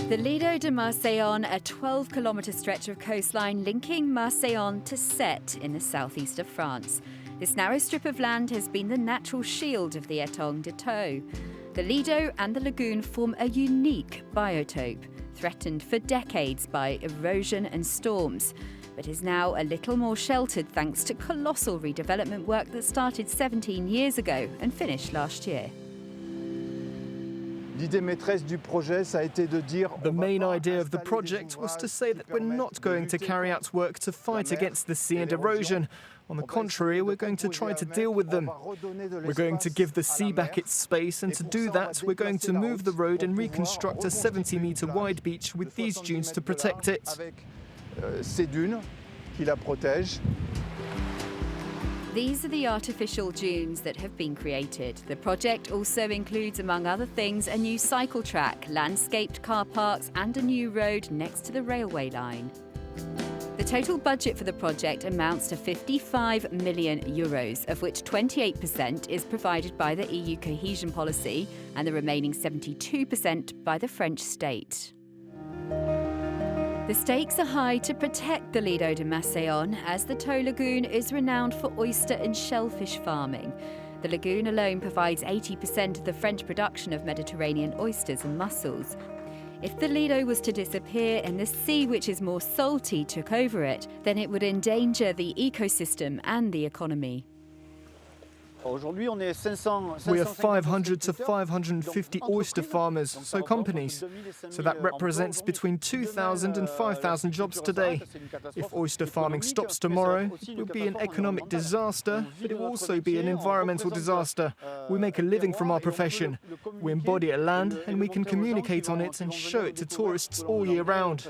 The Lido de Marseillan, a 12-kilometre stretch of coastline linking Marseillan to Sète in the southeast of France. This narrow strip of land has been the natural shield of the Étang de Thau. The Lido and the lagoon form a unique biotope, threatened for decades by erosion and storms, but is now a little more sheltered thanks to colossal redevelopment work that started 17 years ago and finished last year. The main idea of the project was to say that we're not going to carry out work to fight against the sea and erosion. On the contrary, we're going to try to deal with them. We're going to give the sea back its space, and to do that, we're going to move the road and reconstruct a 70-metre wide beach with these dunes to protect it. These are the artificial dunes that have been created. The project also includes, among other things, a new cycle track, landscaped car parks and a new road next to the railway line. The total budget for the project amounts to €55 million, of which 28% is provided by the EU cohesion policy and the remaining 72% by the French state. The stakes are high to protect the Lido de Marseillan, as the Thau lagoon is renowned for oyster and shellfish farming. The lagoon alone provides 80% of the French production of Mediterranean oysters and mussels. If the Lido was to disappear and the sea, which is more salty, took over it, then it would endanger the ecosystem and the economy. We are 500 to 550 oyster farmers, so companies. So that represents between 2,000 and 5,000 jobs today. If oyster farming stops tomorrow, it will be an economic disaster, but it will also be an environmental disaster. We make a living from our profession. We embody a land, and we can communicate on it and show it to tourists all year round.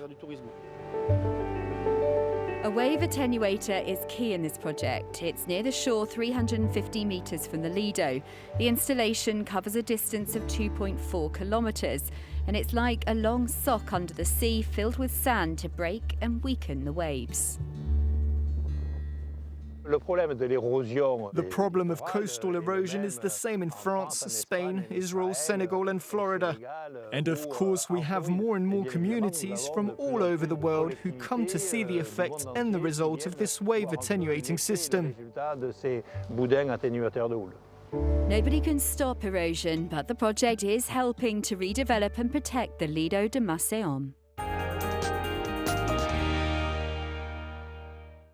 A wave attenuator is key in this project. It's near the shore, 350 metres from the Lido. The installation covers a distance of 2.4 kilometres, and it's like a long sock under the sea filled with sand to break and weaken the waves. The problem of coastal erosion is the same in France, Spain, Israel, Senegal and Florida. And of course we have more and more communities from all over the world who come to see the effect and the result of this wave attenuating system. Nobody can stop erosion, but the project is helping to redevelop and protect the Lido de Marseillan.